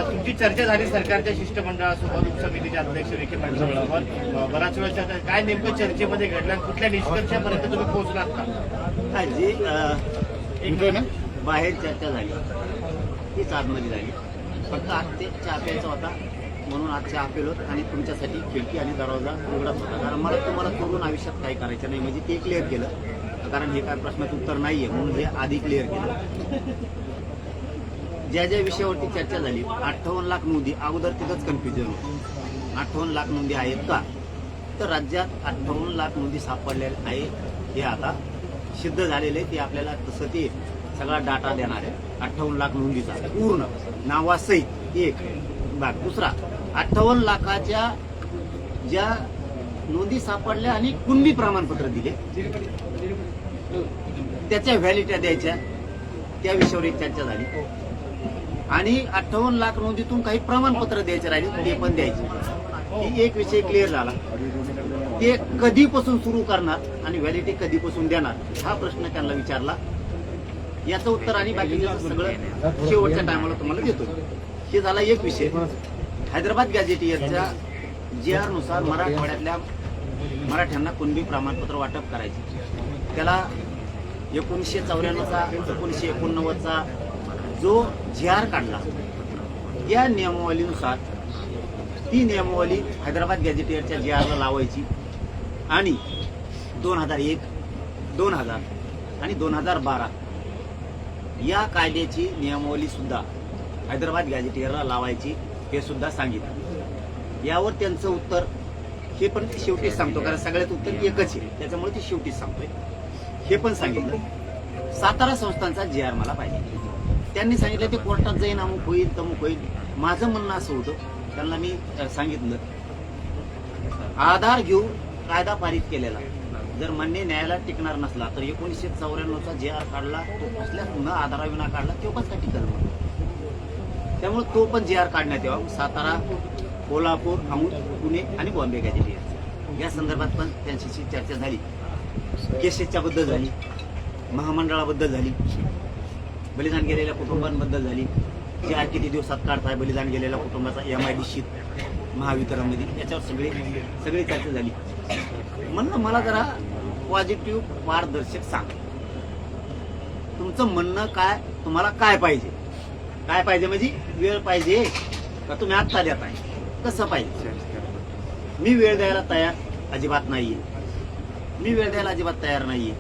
तुमची चर्चा झाली सरकारच्या शिष्टमंडळासोबत, उपसमितीचे अध्यक्ष विखे पाटलांसोबत. बराच वेळा काय नेमकं चर्चेमध्ये घडलं, कुठल्या निष्कर्षापर्यंत तुम्ही पोहोचलात का? जी बाहेर चर्चा झाली तीच आतमध्ये झाली. फक्त आज ते चहा प्यायचा होता म्हणून आज चहा पेलो आणि तुमच्यासाठी खिडकी आणि दरवाजा उघडाच होता. कारण मला तुम्हाला सोडून आयुष्यात काही करायचं नाही, म्हणजे ते क्लिअर केलं. कारण हे काय प्रश्नाचं उत्तर नाहीये म्हणून हे आधी क्लिअर केलं. ज्या ज्या विषयावरती चर्चा झाली, 58 लाख नोंदी, अगोदर तिथंच कन्फ्युजन होतं. 58 लाख नोंदी आहेत का, तर राज्यात 58 लाख नोंदी सापडलेल्या आहेत. हे आता सिद्ध झालेले, ते आपल्याला तसं ते सगळा डाटा देणार आहे. 58 लाख नोंदीचा पूर्ण नावासहित एक भाग. दुसरा, 58 लाखाच्या ज्या नोंदी सापडल्या आणि कुणबी प्रमाणपत्र दिले त्याच्या व्हॅलिडिटी द्यायच्या, त्या विषयावर एक चर्चा झाली. आणि 58 लाख नोंदीतून काही प्रमाणपत्र द्यायचे राहिले, ते पण द्यायचे. ही एक विषय क्लिअर झाला. ते कधीपासून सुरू करणार आणि व्हॅलिडिटी कधीपासून देणार, हा प्रश्न त्यांना विचारला. याचं उत्तर आणि बाकीचं सगळं शेवटच्या टायमाला तुम्हाला देतो. हे झाला एक विषय. हैदराबाद गॅझेटियरच्या GR नुसार मराठवाड्यातल्या मराठ्यांना कुणबी प्रमाणपत्र वाटप करायचे. त्याला 1994चा 1989चा जो GR काढला, या नियमावलीनुसार ती नियमावली हैदराबाद गॅझेटियरच्या GRला लावायची. आणि 2001, 2000 आणि 2012 या कायद्याची नियमावली सुद्धा हैदराबाद गॅझेटियरला लावायची, हे सुद्धा सांगितलं. यावर त्यांचं उत्तर हे पण शेवटी सांगतो, कारण सगळ्यात उत्तर एकच आहे, त्याच्यामुळे ते शेवटीच सांगतोय. हे पण सांगितलं, सातारा संस्थांचा GR मला पाहिजे. त्यांनी सांगितलं ते कोर्टात जाईन, अमुक होईल तमुक होईल. माझं म्हणणं असं होतं, त्यांना मी सांगितलं, आधार घेऊन कायदा पारित केलेला जर मान्य न्यायालयात टिकणार नसला तर 1994चा GR काढला, तो कसल्याच पुन्हा आधाराविना काढला, तो कसं काय टिकल? त्यामुळे तो पण GR काढण्यात यावा. सातारा, कोल्हापूर, अमूल, पुणे आणि बॉम्बे गॅझेटियर या संदर्भात पण त्यांच्याशी चर्चा झाली. केसेसच्या बद्दल झाली, महामंडळाबद्दल झाली, बलिदान गेलेल्या कुटुंबांबद्दल झाली. GR किती दिवसात काढताय बलिदान गेलेल्या कुटुंबाचा MIDC महावितरणमध्ये, याच्यावर सगळी चर्चा झाली. म्हणणं मला जरा पॉझिटिव्ह पारदर्शक सांग, तुमचं म्हणणं काय, तुम्हाला काय पाहिजे? काय पाहिजे म्हणजे वेळ पाहिजे का तुम्ही आत्ता देताय, कसं पाहिजे? मी वेळ द्यायला तयार अजिबात नाहीये. मी वेळ द्यायला अजिबात तयार नाहीये.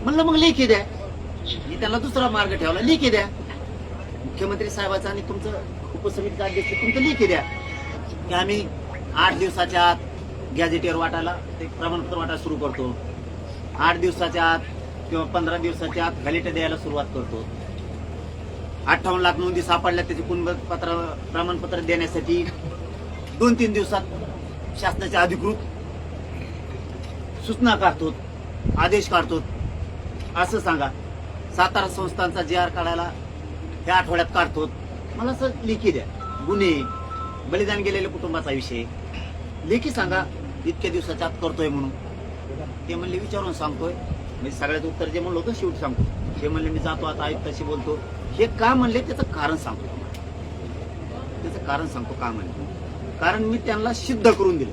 म्हणलं मग लेखी द्या. मी त्याला दुसरा मार्ग ठेवला, लेखी द्या. मुख्यमंत्री साहेबाचा आणि तुमचं उपसमितीचा अध्यक्ष तुमचं लेखी द्या की आम्ही 8 दिवसाच्या आत गॅझेटियर वाटायला, ते प्रमाणपत्र वाटायला सुरू करतो. 8 दिवसाच्या आत किंवा 15 दिवसाच्या आत व्हॅलिडिटी द्यायला सुरुवात करतो. 58 लाख नोंदी सापडल्या, त्याचे कुणबीपत्र प्रमाणपत्र देण्यासाठी 2-3 दिवसात शासनाच्या अधिकृत सूचना काढतो, आदेश काढतो. असं सांगा. सातारा संस्थांचा GR काढायला ह्या आठवड्यात काढतो. मला असं लेखी द्या. गुन्हे, बलिदान गेलेल्या कुटुंबाचा विषय लेखी सांगा, इतक्या दिवसाच्या आत करतोय म्हणून. ते म्हणले विचारून सांगतोय. म्हणजे सगळ्यात उत्तर जे म्हणलं होतं शेवटी सांगतो. ते म्हणले मी जातो आता आयुक्ताशी बोलतो. हे का म्हणले त्याचं कारण सांगतो. त्याचं कारण सांगतो का म्हणले. कारण मी त्यांना सिद्ध करून दिलं,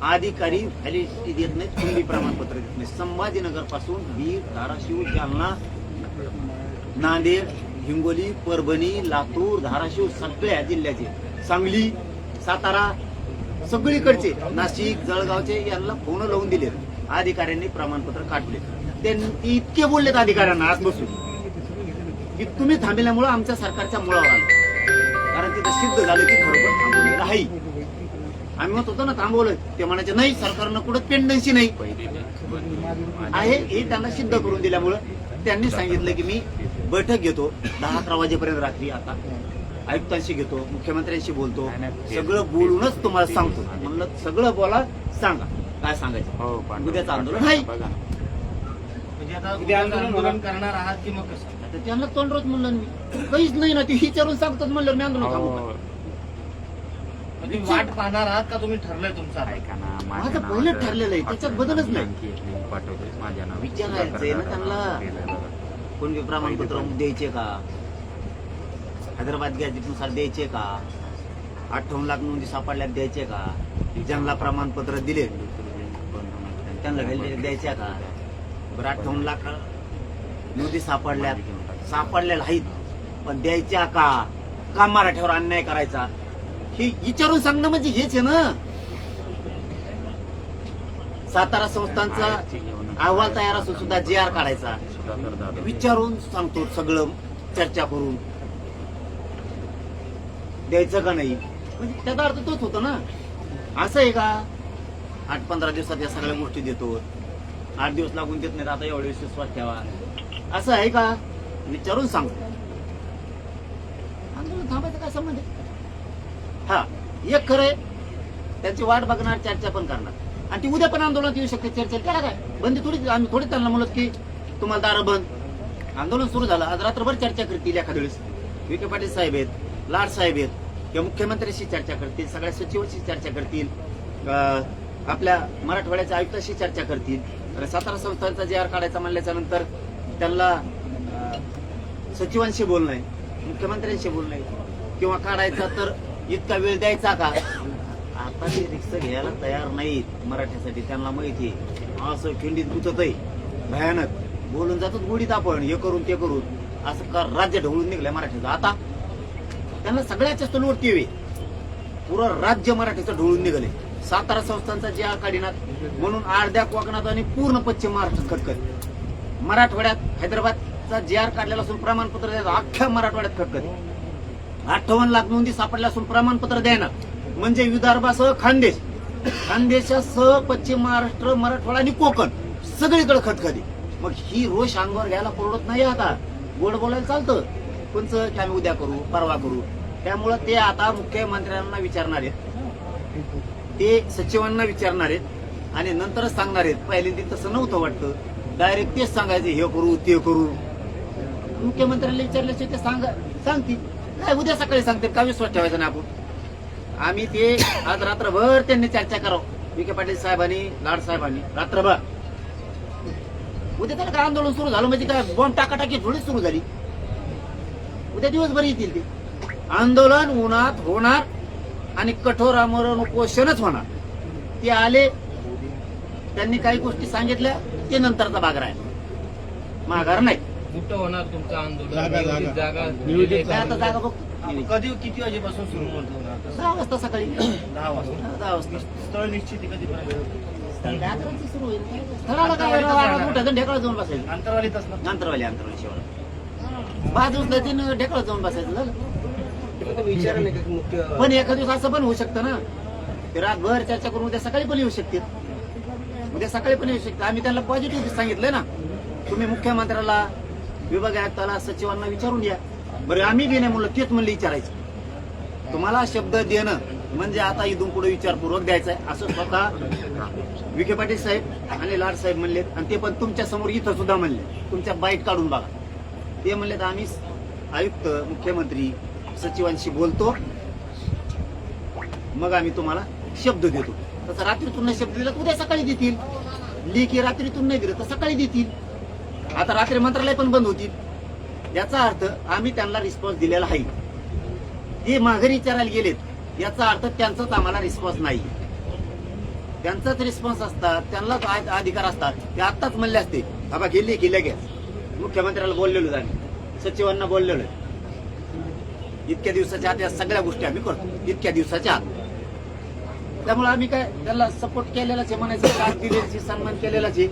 अधिकारी व्हॅलिडिटी देत नाहीत, कुणबी प्रमाणपत्र देत नाही. संभाजीनगर पासून बीड, धाराशिव, जालना, नांदेड, हिंगोली, परभणी, लातूर, धाराशिव सगळ्या जिल्ह्याचे, सांगली, सातारा, सगळीकडचे, नाशिक, जळगावचे यांना फोन लावून दिले. अधिकाऱ्यांनी प्रमाणपत्र काढले. ते इतके बोललेत अधिकाऱ्यांना आज बसून की तुम्ही थांबल्यामुळे आमच्या सरकारच्या मुळावर आलं. कारण तिथं सिद्ध झालं की खरोखर थांबवलेलं आहे. आम्ही म्हणत होतो ना थांबवलं, ते म्हणायचे नाही सरकारनं कुठं पेंडन्सी नाही आहे. हे त्यांना सिद्ध करून दिल्यामुळं त्यांनी सांगितलं की मी बैठक घेतो 10-11 वाजेपर्यंत रात्री. आता आयुक्तांशी घेतो, मुख्यमंत्र्यांशी बोलतो, सगळं बोलूनच तुम्हाला सांगतो. म्हणलं सगळं बोला, सांगा काय सांगायचं. उद्याचं आंदोलन नाही, म्हणजे आता उद्या आंदोलन करणार आहात की मग कसं? आता त्यांना तोंडरोज म्हणलं मी काहीच नाही ना, ते विचारून सांगतात म्हणलं मी आंदोलन थांबवतो. तुम्ही वाट पाहणार आहात का तुम्ही ठरलंय तुमचं? माझं पहिलं ठरलेलं आहे, त्याच्यात बदलच नाही. विचारायचंय ना त्यांना, कोणते प्रमाणपत्र द्यायचे का. हैदराबाद गॅजेटनुसार द्यायचे का? 58 लाख नोंदी सापडल्यात द्यायचे का? ज्यांना प्रमाणपत्र दिले त्यांना व्हॅलिडिटी द्यायच्या का? बरं 58 लाख नोंदी सापडलेल्या आहेत पण द्यायच्या का मराठ्यावर अन्याय करायचा हे विचारून सांगणं म्हणजे हेच आहे ना. सातारा संस्थांचा अहवाल तयार असून सुद्धा JR काढायचा विचारून सांगतो सगळं चर्चा करून द्यायचं का नाही म्हणजे त्याचा अर्थ तोच होतो ना. असं आहे का 8-15 दिवसात या सगळ्या गोष्टी देतो 8 दिवस लागून देत नाही आता एवढे विश्वास ठेवा असं आहे का? विचारून सांगतो. आंदोलन थांबायचं काय संबंध आहे? हा एक खरंय त्यांची वाट बघणार चर्चा पण करणार आणि ती उद्या पण आंदोलनात येऊ शकते चर्चा त्याला काय बंदी थोडी आम्ही थोडी त्यांना म्हणत की तुम्हाला दारं बंद आंदोलन सुरू झालं आज रात्रभर चर्चा करतील एखाद्या वेळेस विखे पाटील साहेब आहेत लाड साहेब आहेत किंवा मुख्यमंत्र्यांशी चर्चा करतील सगळ्या सचिवांशी चर्चा करतील आपल्या मराठवाड्याच्या आयुक्ताशी चर्चा करतील सातारा संस्थांचा JR काढायचा म्हणल्याच्या नंतर त्यांना सचिवांशी बोलणं आहे मुख्यमंत्र्यांशी बोलणं आहे किंवा काढायचा तर इतका वेळ द्यायचा का? आता ते रिक्स घ्यायला तयार नाहीत मराठ्यासाठी त्यांना माहिती आहे असं खिंडीत गुतत आहे भयानक बोलून जातात गोडीत आपण हे करून ते करून असं का राज्य ढवळून निघलंय मराठ्याचं. आता त्यांना सगळ्याच्या स्तोलवरती येवे पुरं राज्य मराठीचं ढवळून निघाले. सातारा संस्थांचा JR काढिनात म्हणून अर्ध्या कोकणात आणि पूर्ण पश्चिम महाराष्ट्रात खटखट मराठवाड्यात हैदराबादचा JR काढलेला असून प्रमाणपत्र द्यायचं अख्ख्या मराठवाड्यात खटखट 58 लाख नोंदी सापडल्या असून प्रमाणपत्र द्यायना म्हणजे विदर्भासह खानदेशासह पश्चिम महाराष्ट्र मराठवाडा आणि कोकण सगळीकडे खतखती. मग ही रोष अंगावर घ्यायला परवडत नाही. आता गोड बोलायला चालतं कोणचं की आम्ही उद्या करू परवा करू त्यामुळं ते आता मुख्यमंत्र्यांना विचारणार आहेत ते सचिवांना विचारणार आहेत आणि नंतरच सांगणार आहेत. पहिल्यांदा तसं नव्हतं वाटतं डायरेक्ट तेच सांगायचे हे करू ते करू मुख्यमंत्र्यांना विचारल्याशिवाय ते सांगतील काय उद्या सकाळी सांगतील का विश्वास ठेवायचा नाही आपण. आम्ही ते आज रात्रभर त्यांनी चर्चा करावं विखे पाटील साहेबांनी लाड साहेबांनी रात्रभर उद्या त्याला काय आंदोलन सुरू झालं म्हणजे काय बॉम्ब टाकाटाकी थोडी सुरू झाली. उद्या दिवसभर येतील ते आंदोलन उन्हात होणार आणि कठोर आमरण उपोषणच होणार. ते आले त्यांनी काही गोष्टी सांगितल्या ते नंतरचा भाग राहील माघार नाही. कुठं होणार तुमचं आंदोलन जागा नियोजित काय आता जागा बघ कधी किती वाजेपासून सुरू होणार? 10 वाजता सकाळी 10 वाजता. 10 वाजता स्थळ निश्चिती कधीपर्यंत? रात्रीची सुरू होईल. स्थळाला काय उठायचं ढेकळा जाऊन बसायचं अंतरवालीत असणार. अंतरवाली शेवट 5 दिवस ढेकळा जाऊन बसायचं झालं. विचार नाही का मुख्य पण एखाद दिवस असं पण होऊ शकतं ना ते रातभर चर्चा करून उद्या सकाळी पण येऊ शकते उद्या सकाळी पण येऊ शकते. आम्ही त्यांना पॉझिटिव्ह सांगितलंय ना तुम्ही मुख्यमंत्र्याला विभाग आयुक्ताला सचिवांना विचारून घ्या. बरं आम्ही बी नाही म्हणलं तेच म्हणलं विचारायचं तुम्हाला शब्द देणं म्हणजे आता इथून पुढे विचारपूर्वक द्यायचा आहे असं स्वतः विखे पाटील साहेब आणि लाड साहेब म्हणलेत आणि ते पण तुमच्या समोर इथं सुद्धा म्हणले तुमच्या बाईट काढून बघा. ते म्हणलेत आम्ही आयुक्त मुख्यमंत्री सचिवांशी बोलतो मग आम्ही तुम्हाला शब्द देतो. तसं रात्रीतून नाही शब्द दिला उद्या सकाळी देतील. लेखी रात्रीतून नाही दिलं तर सकाळी देतील. आता रात्री मंत्रालय पण बंद होतील याचा अर्थ आम्ही त्यांना रिस्पॉन्स दिलेला आहे. ते माघारी विचारायला गेलेत याचा अर्थ त्यांचाच आम्हाला रिस्पॉन्स नाही. त्यांचाच रिस्पॉन्स असतात त्यांनाच अधिकार असतात. ते आत्ताच म्हणले असते बाबा गेले की लगेच मुख्यमंत्र्याला बोललेलो आम्ही सचिवांना बोललेलो इतक्या दिवसाच्या आत या सगळ्या गोष्टी आम्ही करतो इतक्या दिवसाच्या आत. त्यामुळे आम्ही काय त्याला सपोर्ट केलेलाच आहे म्हणायचं साथ दिलेली सन्मान केलेलाच आहे.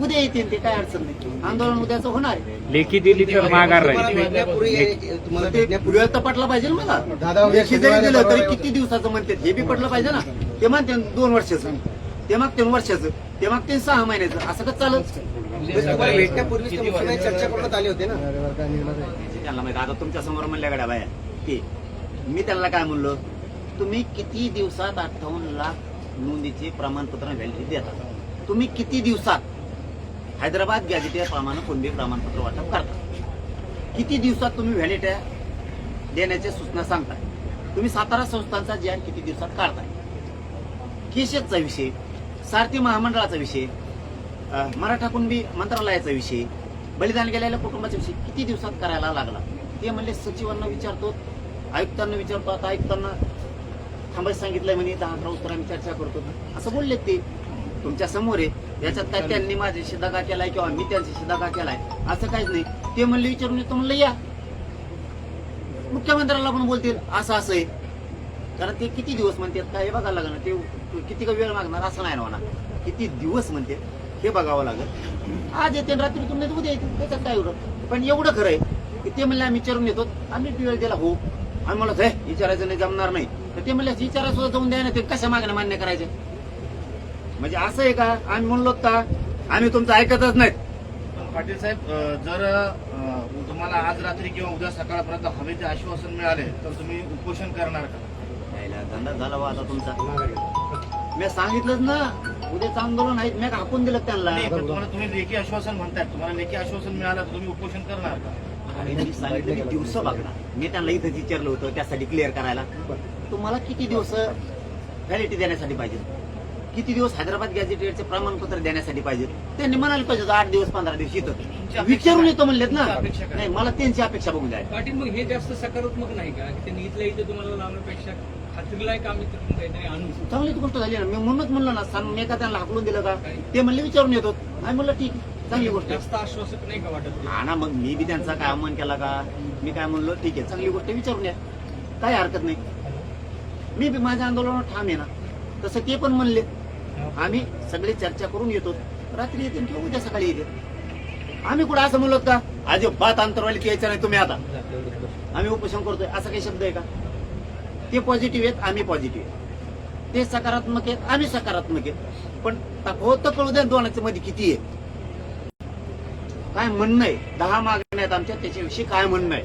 उद्या येतील ते काय अडचण नाही. आंदोलन उद्याचं होणार लेखी दिली तर माघार राहील. वेळ तर पटला पाहिजे ना मला. लेखी जरी दिलं तरी किती दिवसाचं म्हणते हे बी पटलं पाहिजे ना. ते म्हणते 2 वर्षाचं ते मागते वर्षाचं ते मागते 6 महिन्याचं असं कसं चालत. भेटण्यापूर्वी चर्चा करण्यात आली होती ना त्यांना माहिती आता तुमच्या समोर म्हणल्या गाड्या बाया की मी त्यांना काय म्हणलो तुम्ही किती दिवसात 58 लाख नोंदीचे प्रमाणपत्र व्हॅलिडिटी देता. तुम्ही किती दिवसात हैदराबाद गॅजेटियर प्रमाणे कोणते प्रमाणपत्र वाटप करता. किती दिवसात तुम्ही व्हॅलिडिटी देण्याच्या सूचना सांगताय. तुम्ही सातारा संस्थांचा JR किती दिवसात काढताय. केशेसचा विषय सारथी महामंडळाचा विषय मराठा कुणबी मंत्रालयाचा विषय बलिदान गेलेल्या कुटुंबाचा विषय किती दिवसात करायला लागला ते म्हणले सचिवांना विचारतो, आयुक्तांना विचारतो. आता आयुक्तांना थांबायला सांगितलंय म्हणे, 10-11 उत्तर आम्ही चर्चा करतो असं बोलले ते. तुमच्या समोर आहे. याच्यात काय त्यांनी माझ्याशी दगा केलाय किंवा मी त्यांच्याशी दगा केलाय असं काहीच नाही. ते म्हणले विचारून येतो, म्हणलं या. मुख्यमंत्र्याला पण बोलतील असं असं आहे. कारण ते किती दिवस म्हणतात काय हे बघायला लागणार. ते किती का वेळ मागणार असं नाही ना. किती दिवस म्हणते हे बघावं लागेल. आज येते रात्री तुम्ही उद्या येते, त्याच्यात काय एवढं. पण एवढं खरं आहे की ते म्हणले आम्ही विचारून येतो. आम्ही वेळ दिला हो, आम्ही म्हणलं हे विचारायचं नाही, जमणार नाही. तर ते म्हणले विचारा सुद्धा जाऊन द्या ना, ते कशा मागण्या मान्य करायचे. म्हणजे असं आहे का आम्ही म्हणलो का आम्ही तुमचं ऐकतच नाहीत. पण पाटील साहेब, जर तुम्हाला आज रात्री किंवा उद्या सकाळपर्यंत हवेचे आश्वासन मिळाले तर तुम्ही उपोषण करणार का? यायला धंदा झाला बा आता तुमचा. मी सांगितलंच ना उद्याचं आंदोलन आहे. मी हाकून दिलं त्यांना. नाही, पण तुम्हाला तुम्ही लेखी आश्वासन म्हणताय, तुम्हाला लेखी आश्वासन मिळालं तर तुम्ही उपोषण करणार का? आणि मी सांगितलं की दिवस बघणार. मी त्यांना इथं विचारलं होतं त्यासाठी क्लिअर करायला. तुम्हाला किती दिवस व्हॅलिडिटी देण्यासाठी पाहिजे, किती दिवस हैदराबाद गॅझेटेडचे प्रमाणपत्र देण्यासाठी पाहिजे. त्यांनी म्हणाले पाहिजे 8 दिवस 15 दिवस येतं विचारून येतो म्हणलेत ना. नाही, मला त्यांची अपेक्षा बघून जाय. पाटील, मग हे जास्त सकारात्मक नाही का? त्यांनी इथल्या इथे तुम्हाला लावण्यापेक्षा खात्रीला आहे का आम्ही तिथून काहीतरी आणू? चांगलीच गोष्ट झाली ना. मी म्हणूनच म्हणलं ना, मी का त्यांना हाकलून दिलं का? ते म्हणले विचारून येतो. आम्ही म्हणलं ठीक, चांगली गोष्ट आहे. जास्त आश्वासक नाही का वाटत ते? हा ना, मग मी बी त्यांचा काय अवमान केला का? मी काय म्हणलो ठीक आहे, चांगली गोष्ट विचारून या, काही हरकत नाही. मी बी माझ्या आंदोलनावर ठाम आहे ना. तसं ते पण म्हणले आम्ही सगळे चर्चा करून येतो. रात्री येतील किंवा उद्या सकाळी येतील. आम्ही कुठं असं म्हणलो का अजिबात अंतरवालीत यायचं नाही तुम्ही आता आम्ही उपोषण करतोय असा काही शब्द आहे का? ते पॉझिटिव्ह आहेत, आम्ही पॉझिटिव्ह आहे. ते सकारात्मक आहेत, आम्ही सकारात्मक आहेत. पण तफावत कळू द्या दोनाच्या मध्ये किती आहे. काय म्हणणं आहे, 10 मागण्या आहेत आमच्या, त्याच्याविषयी काय म्हणणं आहे